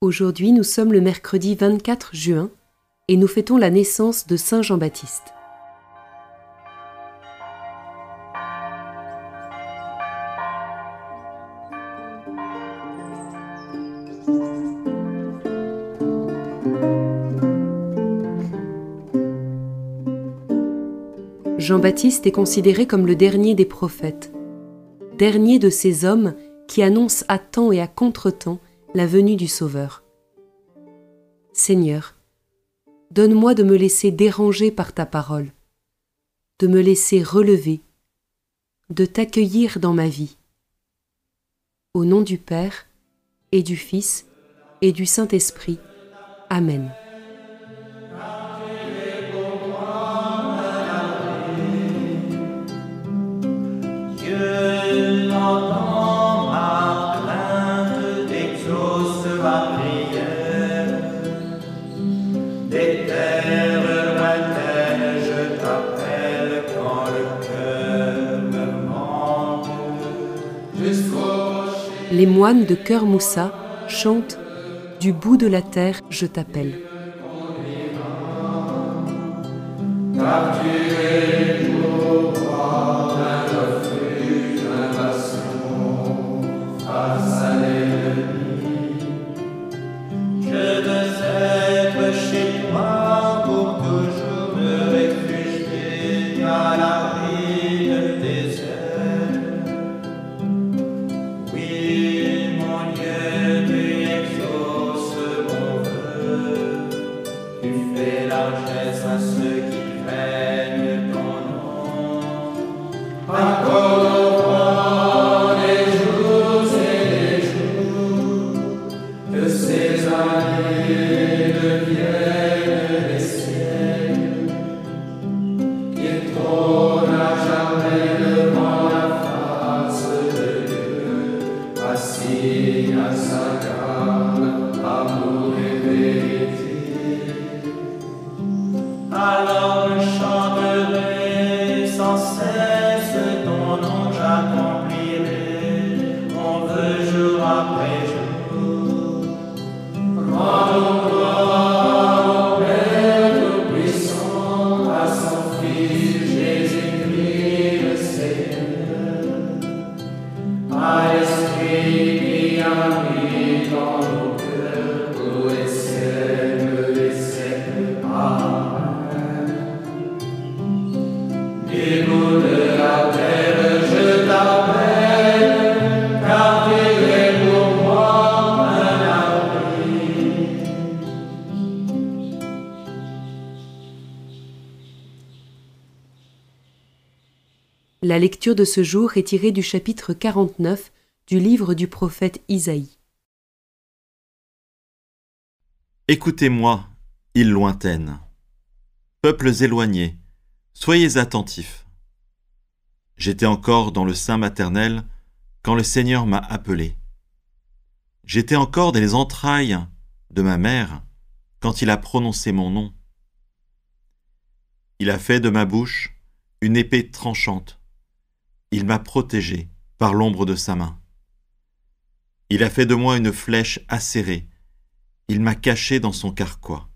Aujourd'hui, nous sommes le mercredi 24 juin et nous fêtons la naissance de Saint Jean-Baptiste. Jean-Baptiste est considéré comme le dernier des prophètes, dernier de ces hommes qui annoncent à temps et à contre-temps la venue du Sauveur. Seigneur, donne-moi de me laisser déranger par ta parole, de me laisser relever, de t'accueillir dans ma vie. Au nom du Père, et du Fils, et du Saint-Esprit. Amen. Les moines de Cœur Moussa chantent « Du bout de la terre, je t'appelle ». Car tu es pour moi un refuge, un bastion face à l'ennemi. Je veux être chez toi pour toujours me réfugier à l'abri de tes ailes. Oui, mon Dieu, tu exauces mon vœu. Tu fais largesse à ceux qui craignent ton nom. Accorde-moi les jours et les jours, que ces années deviennent des siècles, qu'il trône à jamais devant la face de Dieu, assis à sa garde, amour et vérité. Alors je chanterai sans cesse ton nom, j'accomplirai mon vœu jour après jour. Rendons gloire au Père Tout-Puissant, à son Fils Jésus-Christ le Seigneur, à l'Esprit qui habite dans nos cœurs, tous les siècles des siècles. Amen. Du bout de la terre, je t'appelle, car tu es pour moi un abri. La lecture de ce jour est tirée du chapitre 49 du livre du prophète Isaïe. Écoutez-moi, îles lointaines, peuples éloignés, soyez attentifs. J'étais encore dans le sein maternel quand le Seigneur m'a appelé. J'étais encore dans les entrailles de ma mère quand il a prononcé mon nom. Il a fait de ma bouche une épée tranchante. Il m'a protégé par l'ombre de sa main. Il a fait de moi une flèche acérée. Il m'a caché dans son carquois.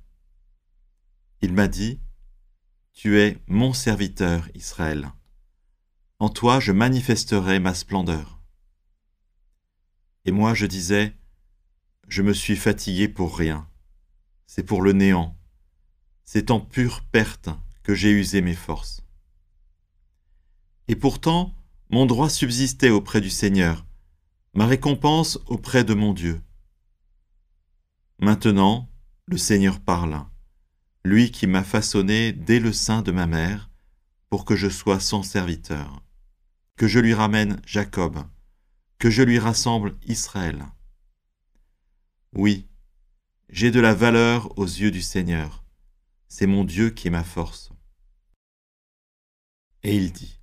Il m'a dit, « Tu es mon serviteur, Israël. En toi je manifesterai ma splendeur. » Et moi je disais, « Je me suis fatigué pour rien. C'est pour le néant. C'est en pure perte que j'ai usé mes forces. » Et pourtant, mon droit subsistait auprès du Seigneur, ma récompense auprès de mon Dieu. Maintenant, le Seigneur parle, lui qui m'a façonné dès le sein de ma mère, pour que je sois son serviteur, que je lui ramène Jacob, que je lui rassemble Israël. Oui, j'ai de la valeur aux yeux du Seigneur, c'est mon Dieu qui est ma force. Et il dit,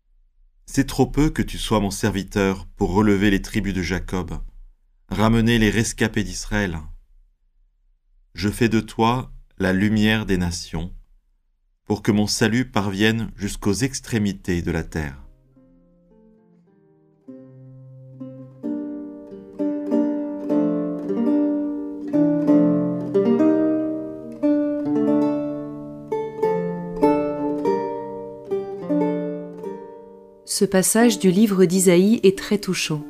« C'est trop peu que tu sois mon serviteur pour relever les tribus de Jacob, ramener les rescapés d'Israël. Je fais de toi la lumière des nations, pour que mon salut parvienne jusqu'aux extrémités de la terre. » Ce passage du livre d'Isaïe est très touchant.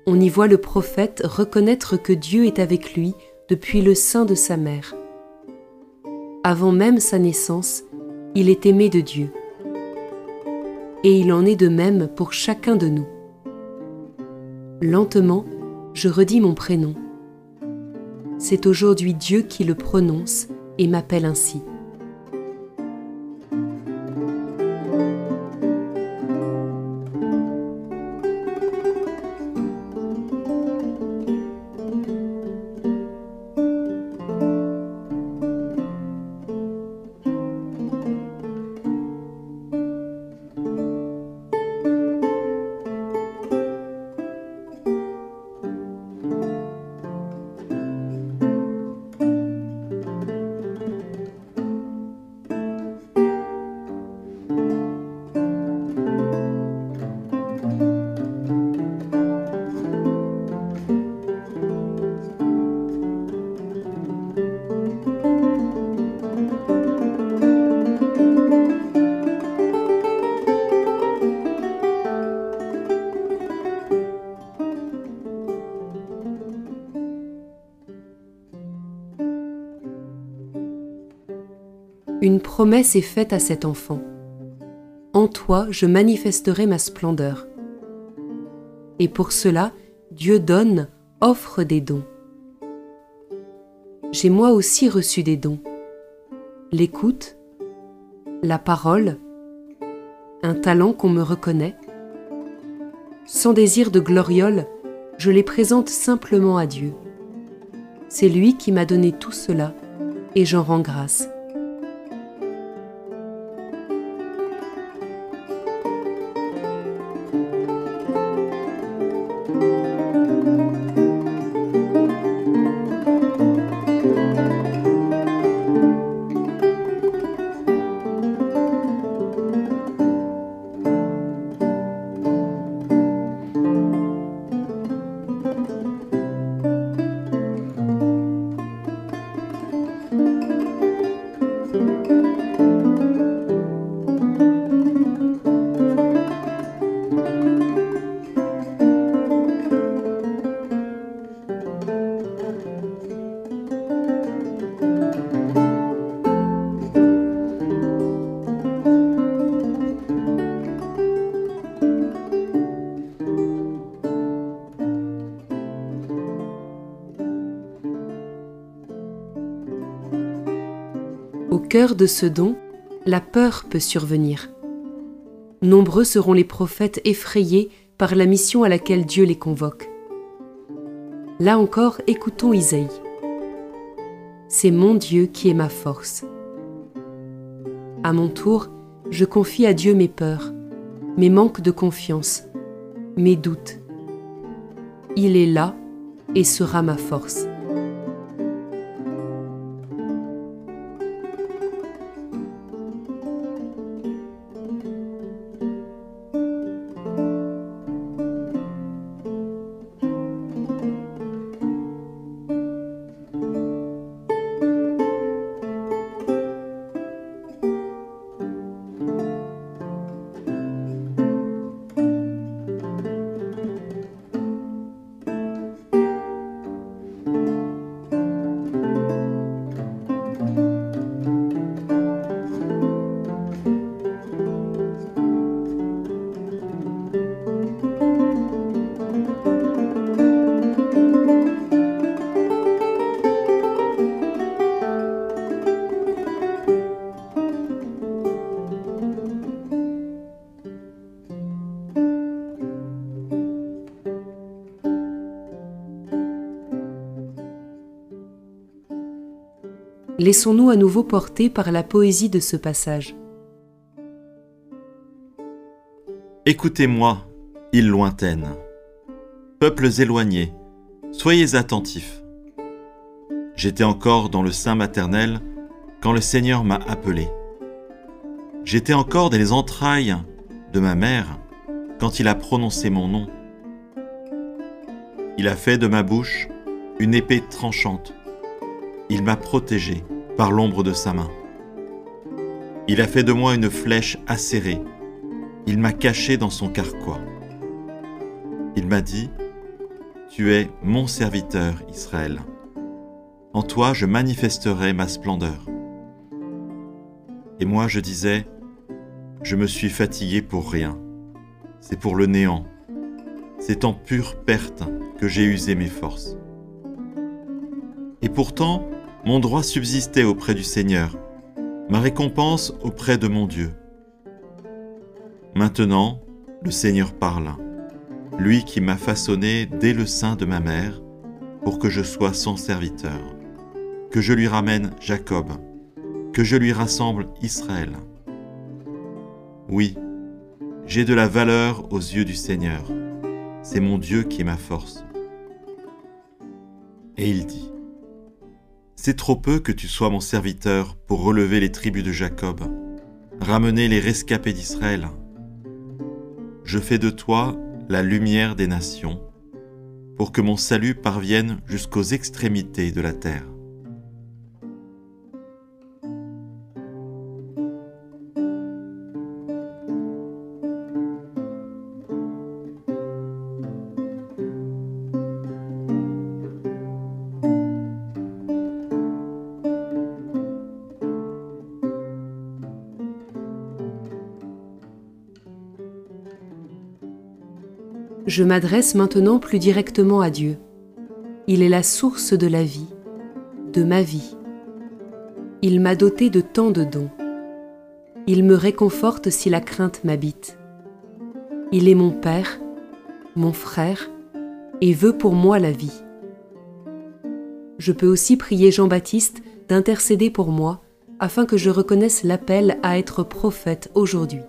On y voit le prophète reconnaître que Dieu est avec lui depuis le sein de sa mère. Avant même sa naissance, il est aimé de Dieu. Et il en est de même pour chacun de nous. Lentement, je redis mon prénom. C'est aujourd'hui Dieu qui le prononce et m'appelle ainsi. Une promesse est faite à cet enfant. En toi, je manifesterai ma splendeur. Et pour cela, Dieu donne, offre des dons. J'ai moi aussi reçu des dons. L'écoute, la parole, un talent qu'on me reconnaît. Sans désir de gloriole, je les présente simplement à Dieu. C'est lui qui m'a donné tout cela et j'en rends grâce. Au cœur de ce don, la peur peut survenir. Nombreux seront les prophètes effrayés par la mission à laquelle Dieu les convoque. Là encore, écoutons Isaïe. C'est mon Dieu qui est ma force. À mon tour, je confie à Dieu mes peurs, mes manques de confiance, mes doutes. Il est là et sera ma force. Laissons-nous à nouveau porter par la poésie de ce passage. Écoutez-moi, îles lointaines, peuples éloignés, soyez attentifs. J'étais encore dans le sein maternel quand le Seigneur m'a appelé. J'étais encore dans les entrailles de ma mère quand il a prononcé mon nom. Il a fait de ma bouche une épée tranchante. Il m'a protégé par l'ombre de sa main. Il a fait de moi une flèche acérée. il m'a caché dans son carquois. Il m'a dit, « Tu es mon serviteur, Israël. En toi je manifesterai ma splendeur. » Et moi je disais, « Je me suis fatigué pour rien. C'est pour le néant. C'est en pure perte que j'ai usé mes forces. » Et pourtant, mon droit subsistait auprès du Seigneur, ma récompense auprès de mon Dieu. Maintenant, le Seigneur parle, lui qui m'a façonné dès le sein de ma mère, pour que je sois son serviteur, que je lui ramène Jacob, que je lui rassemble Israël. Oui, j'ai de la valeur aux yeux du Seigneur, c'est mon Dieu qui est ma force. Et il dit, « C'est trop peu que tu sois mon serviteur pour relever les tribus de Jacob, ramener les rescapés d'Israël. Je fais de toi la lumière des nations, pour que mon salut parvienne jusqu'aux extrémités de la terre. » Je m'adresse maintenant plus directement à Dieu. Il est la source de la vie, de ma vie. Il m'a doté de tant de dons. Il me réconforte si la crainte m'habite. Il est mon Père, mon frère, et veut pour moi la vie. Je peux aussi prier Jean-Baptiste d'intercéder pour moi, afin que je reconnaisse l'appel à être prophète aujourd'hui.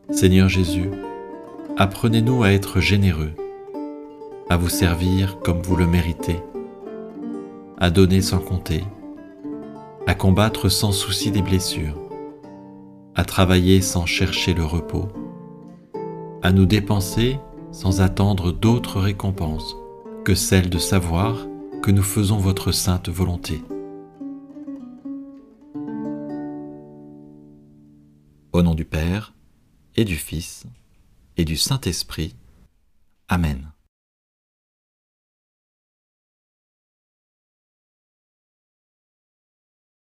Seigneur Jésus, apprenez-nous à être généreux, à vous servir comme vous le méritez, à donner sans compter, à combattre sans souci des blessures, à travailler sans chercher le repos, à nous dépenser sans attendre d'autres récompenses que celle de savoir que nous faisons votre sainte volonté. Au nom du Père, et du Fils, et du Saint-Esprit. Amen.